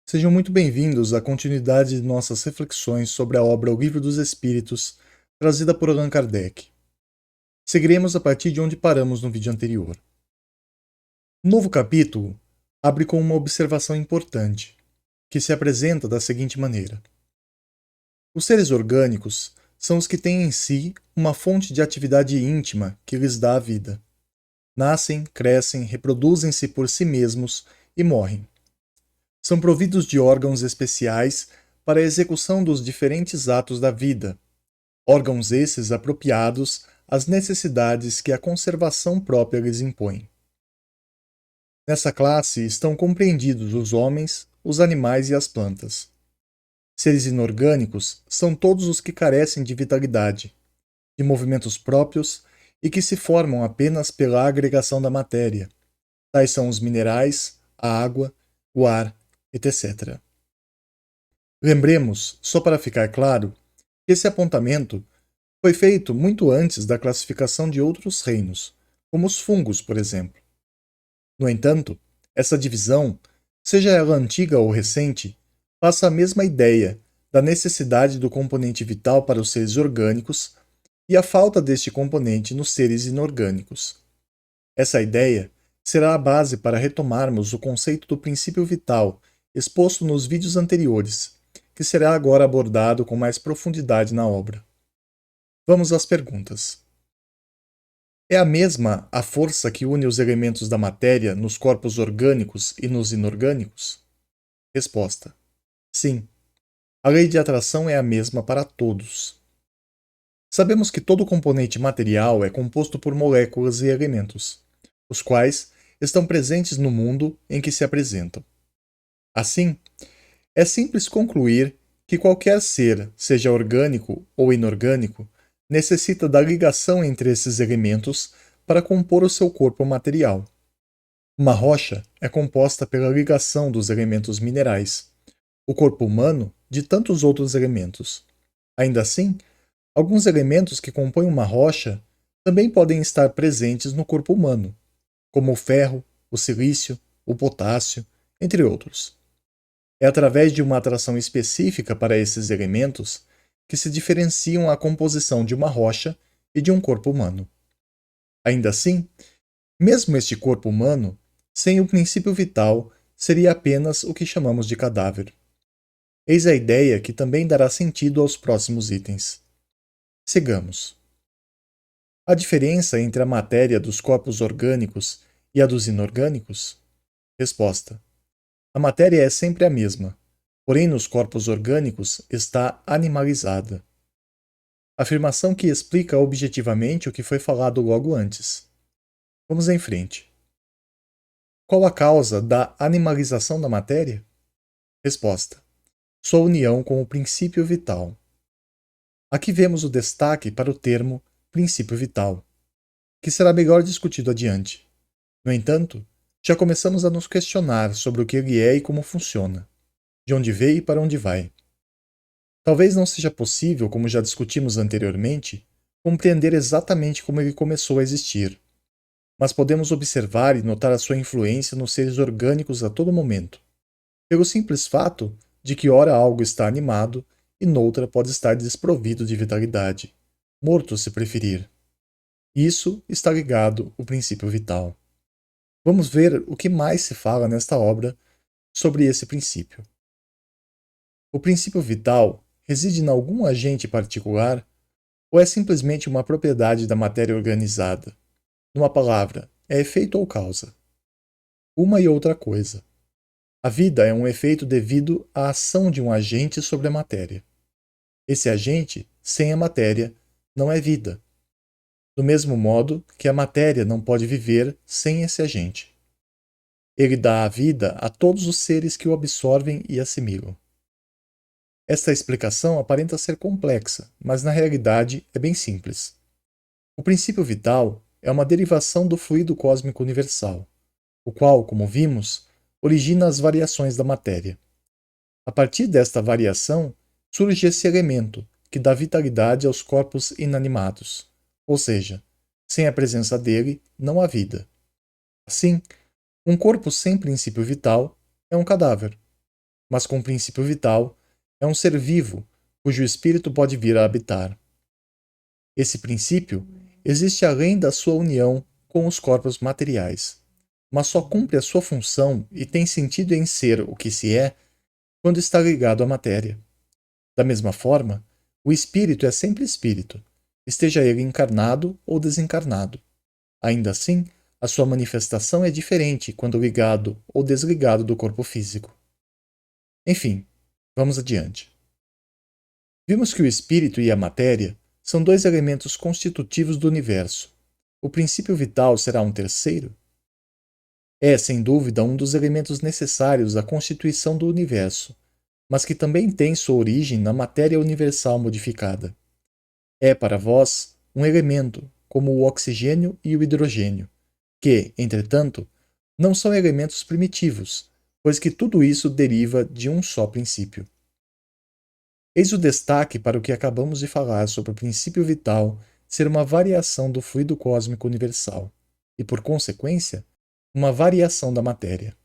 Sejam muito bem-vindos à continuidade de nossas reflexões sobre a obra O Livro dos Espíritos, trazida por Allan Kardec. Seguiremos a partir de onde paramos no vídeo anterior. O novo capítulo abre com uma observação importante, que se apresenta da seguinte maneira: os seres orgânicos são os que têm em si uma fonte de atividade íntima que lhes dá a vida. Nascem, crescem, reproduzem-se por si mesmos e morrem. São providos de órgãos especiais para a execução dos diferentes atos da vida, órgãos esses apropriados às necessidades que a conservação própria lhes impõe. Nessa classe estão compreendidos os homens, os animais e as plantas. Seres inorgânicos são todos os que carecem de vitalidade, de movimentos próprios e que se formam apenas pela agregação da matéria. Tais são os minerais, a água, o ar, etc. Lembremos, só para ficar claro, que esse apontamento foi feito muito antes da classificação de outros reinos, como os fungos, por exemplo. No entanto, essa divisão, seja ela antiga ou recente, passa a mesma ideia da necessidade do componente vital para os seres orgânicos e a falta deste componente nos seres inorgânicos. Essa ideia será a base para retomarmos o conceito do princípio vital exposto nos vídeos anteriores, que será agora abordado com mais profundidade na obra. Vamos às perguntas. É a mesma a força que une os elementos da matéria nos corpos orgânicos e nos inorgânicos? Resposta: sim. A lei de atração é a mesma para todos. Sabemos que todo componente material é composto por moléculas e elementos, os quais estão presentes no mundo em que se apresentam. Assim, é simples concluir que qualquer ser, seja orgânico ou inorgânico, necessita da ligação entre esses elementos para compor o seu corpo material. Uma rocha é composta pela ligação dos elementos minerais, o corpo humano de tantos outros elementos. Ainda assim, alguns elementos que compõem uma rocha também podem estar presentes no corpo humano, como o ferro, o silício, o potássio, entre outros. É através de uma atração específica para esses elementos que se diferenciam a composição de uma rocha e de um corpo humano. Ainda assim, mesmo este corpo humano, sem o princípio vital, seria apenas o que chamamos de cadáver. Eis a ideia que também dará sentido aos próximos itens. Sigamos. A diferença entre a matéria dos corpos orgânicos e a dos inorgânicos? Resposta: a matéria é sempre a mesma, porém nos corpos orgânicos está animalizada. Afirmação que explica objetivamente o que foi falado logo antes. Vamos em frente. Qual a causa da animalização da matéria? Resposta: sua união com o princípio vital. Aqui vemos o destaque para o termo princípio vital, que será melhor discutido adiante. No entanto, já começamos a nos questionar sobre o que ele é e como funciona, de onde veio e para onde vai. Talvez não seja possível, como já discutimos anteriormente, compreender exatamente como ele começou a existir, mas podemos observar e notar a sua influência nos seres orgânicos a todo momento, pelo simples fato de que ora algo está animado e noutra pode estar desprovido de vitalidade, morto se preferir. Isso está ligado ao princípio vital. Vamos ver o que mais se fala nesta obra sobre esse princípio. O princípio vital reside em algum agente particular ou é simplesmente uma propriedade da matéria organizada? Numa palavra, é efeito ou causa? Uma e outra coisa. A vida é um efeito devido à ação de um agente sobre a matéria. Esse agente, sem a matéria, não é vida. Do mesmo modo que a matéria não pode viver sem esse agente. Ele dá a vida a todos os seres que o absorvem e assimilam. Esta explicação aparenta ser complexa, mas na realidade é bem simples. O princípio vital é uma derivação do fluido cósmico universal, o qual, como vimos, origina as variações da matéria. A partir desta variação, surge esse elemento, que dá vitalidade aos corpos inanimados, ou seja, sem a presença dele, não há vida. Assim, um corpo sem princípio vital é um cadáver. mas com o princípio vital, é um ser vivo, cujo espírito pode vir a habitar. Esse princípio existe além da sua união com os corpos materiais, mas só cumpre a sua função e tem sentido em ser o que se é quando está ligado à matéria. Da mesma forma, o espírito é sempre espírito, esteja ele encarnado ou desencarnado. Ainda assim, a sua manifestação é diferente quando ligado ou desligado do corpo físico. Enfim, vamos adiante. Vimos que o espírito e a matéria são dois elementos constitutivos do universo. O princípio vital será um terceiro? É, sem dúvida, um dos elementos necessários à constituição do universo, mas que também tem sua origem na matéria universal modificada. É, para vós, um elemento, como o oxigênio e o hidrogênio, que, entretanto, não são elementos primitivos, pois que tudo isso deriva de um só princípio. Eis o destaque para o que acabamos de falar sobre o princípio vital ser uma variação do fluido cósmico universal, e, por consequência, uma variação da matéria.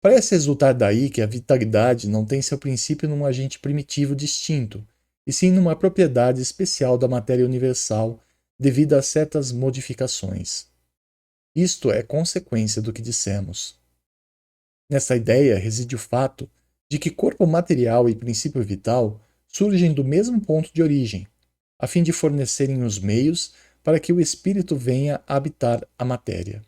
Parece resultar daí que a vitalidade não tem seu princípio num agente primitivo distinto, e sim numa propriedade especial da matéria universal devido a certas modificações. Isto é consequência do que dissemos. Nessa ideia reside o fato de que corpo material e princípio vital surgem do mesmo ponto de origem, a fim de fornecerem os meios para que o espírito venha a habitar a matéria.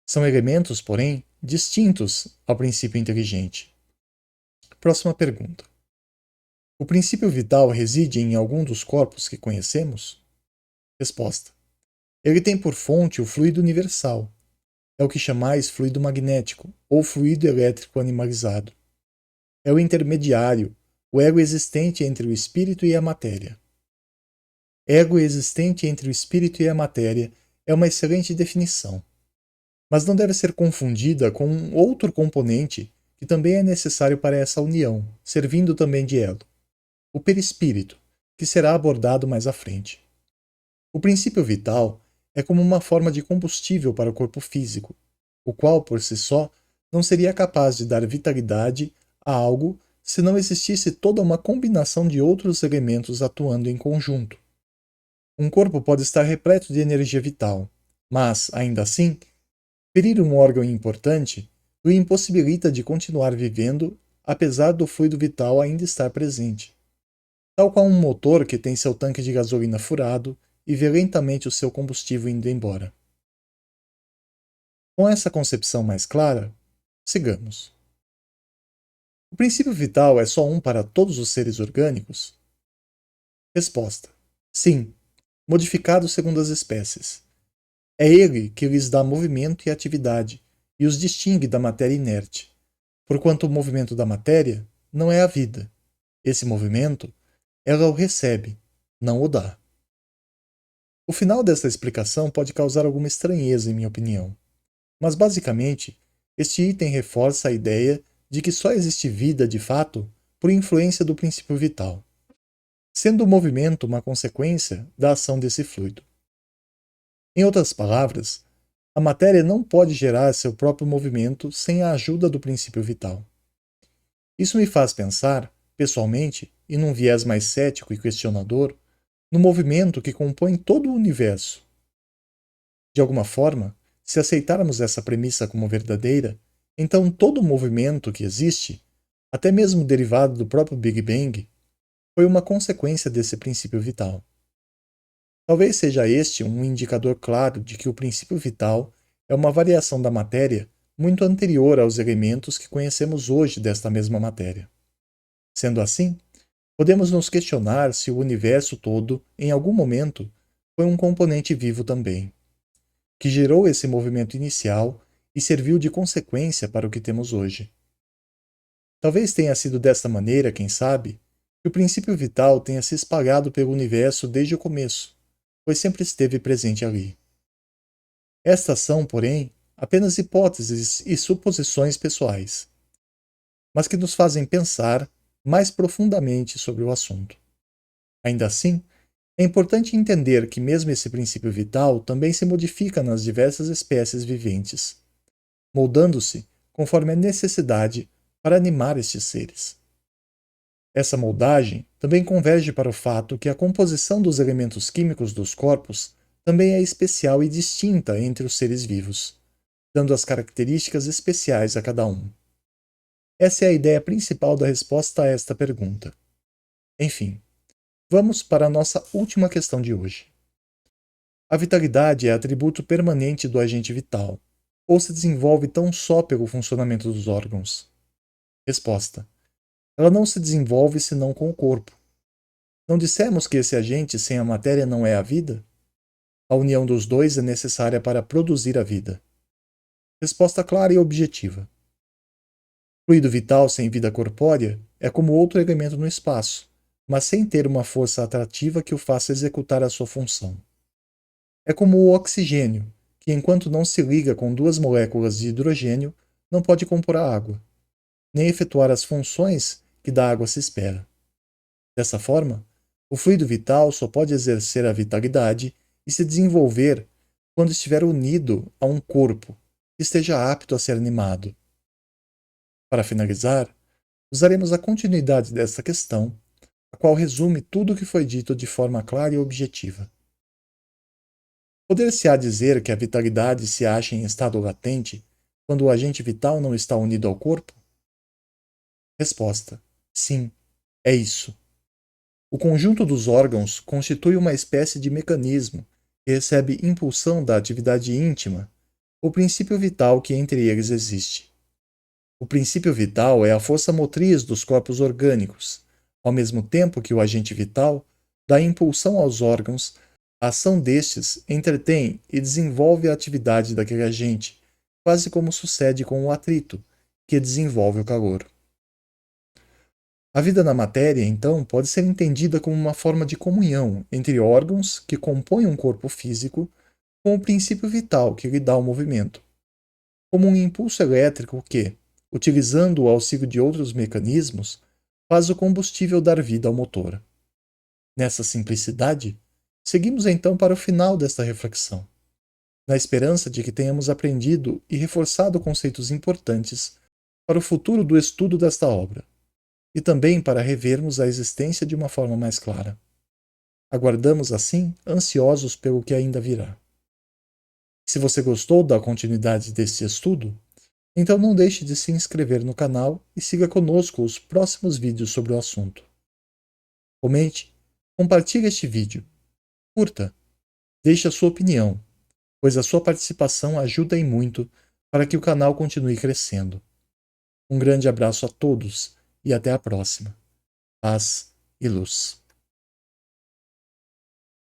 São elementos, porém, distintos ao princípio inteligente. Próxima pergunta. O princípio vital reside em algum dos corpos que conhecemos? Resposta. Ele tem por fonte o fluido universal. É o que chamais fluido magnético ou fluido elétrico animalizado. É o intermediário, o elo existente entre o espírito e a matéria. Elo existente entre o espírito e a matéria é uma excelente definição, mas não deve ser confundida com um outro componente que também é necessário para essa união, servindo também de elo: o perispírito, que será abordado mais à frente. O princípio vital é como uma forma de combustível para o corpo físico, o qual, por si só, não seria capaz de dar vitalidade a algo se não existisse toda uma combinação de outros elementos atuando em conjunto. Um corpo pode estar repleto de energia vital, mas, ainda assim, ferir um órgão importante o impossibilita de continuar vivendo apesar do fluido vital ainda estar presente. Tal qual um motor que tem seu tanque de gasolina furado e vê lentamente o seu combustível indo embora. Com essa concepção mais clara, sigamos. O princípio vital é só um para todos os seres orgânicos? Resposta: sim, modificado segundo as espécies. É ele que lhes dá movimento e atividade e os distingue da matéria inerte, porquanto o movimento da matéria não é a vida. Esse movimento, ela o recebe, não o dá. O final desta explicação pode causar alguma estranheza, em minha opinião, mas basicamente, este item reforça a ideia de que só existe vida de fato por influência do princípio vital, sendo o movimento uma consequência da ação desse fluido. Em outras palavras, a matéria não pode gerar seu próprio movimento sem a ajuda do princípio vital. Isso me faz pensar, pessoalmente, e num viés mais cético e questionador, no movimento que compõe todo o universo. De alguma forma, se aceitarmos essa premissa como verdadeira, então todo o movimento que existe, até mesmo derivado do próprio Big Bang, foi uma consequência desse princípio vital. Talvez seja este um indicador claro de que o princípio vital é uma variação da matéria muito anterior aos elementos que conhecemos hoje desta mesma matéria. Sendo assim, podemos nos questionar se o universo todo, em algum momento, foi um componente vivo também, que gerou esse movimento inicial e serviu de consequência para o que temos hoje. Talvez tenha sido desta maneira, quem sabe, que o princípio vital tenha se espalhado pelo universo desde o começo, pois sempre esteve presente ali. Estas são, porém, apenas hipóteses e suposições pessoais, mas que nos fazem pensar mais profundamente sobre o assunto. Ainda assim, é importante entender que mesmo esse princípio vital também se modifica nas diversas espécies viventes, moldando-se conforme a necessidade para animar estes seres. Essa moldagem também converge para o fato que a composição dos elementos químicos dos corpos também é especial e distinta entre os seres vivos, dando as características especiais a cada um. Essa é a ideia principal da resposta a esta pergunta. Enfim, vamos para a nossa última questão de hoje. A vitalidade é atributo permanente do agente vital, ou se desenvolve tão só pelo funcionamento dos órgãos? Resposta: ela não se desenvolve senão com o corpo. Não dissemos que esse agente sem a matéria não é a vida? A união dos dois é necessária para produzir a vida. Resposta clara e objetiva. Fluido vital sem vida corpórea é como outro elemento no espaço, mas sem ter uma força atrativa que o faça executar a sua função. É como o oxigênio, que enquanto não se liga com duas moléculas de hidrogênio, não pode compor a água, nem efetuar as funções que da água se espera. Dessa forma, o fluido vital só pode exercer a vitalidade e se desenvolver quando estiver unido a um corpo que esteja apto a ser animado. Para finalizar, usaremos a continuidade desta questão, a qual resume tudo o que foi dito de forma clara e objetiva. Poder-se-á dizer que a vitalidade se acha em estado latente quando o agente vital não está unido ao corpo? Resposta: sim, é isso. O conjunto dos órgãos constitui uma espécie de mecanismo que recebe impulsão da atividade íntima, o princípio vital que entre eles existe. O princípio vital é a força motriz dos corpos orgânicos, ao mesmo tempo que o agente vital dá impulsão aos órgãos, a ação destes entretém e desenvolve a atividade daquele agente, quase como sucede com o atrito, que desenvolve o calor. A vida na matéria, então, pode ser entendida como uma forma de comunhão entre órgãos que compõem um corpo físico com o princípio vital que lhe dá o movimento, como um impulso elétrico que, utilizando o auxílio de outros mecanismos, faz o combustível dar vida ao motor. Nessa simplicidade, seguimos então para o final desta reflexão, na esperança de que tenhamos aprendido e reforçado conceitos importantes para o futuro do estudo desta obra, e também para revermos a existência de uma forma mais clara. Aguardamos, assim, ansiosos pelo que ainda virá. Se você gostou da continuidade deste estudo, então não deixe de se inscrever no canal e siga conosco os próximos vídeos sobre o assunto. Comente, compartilhe este vídeo, curta, deixe a sua opinião, pois a sua participação ajuda e muito para que o canal continue crescendo. Um grande abraço a todos e até a próxima. Paz e luz.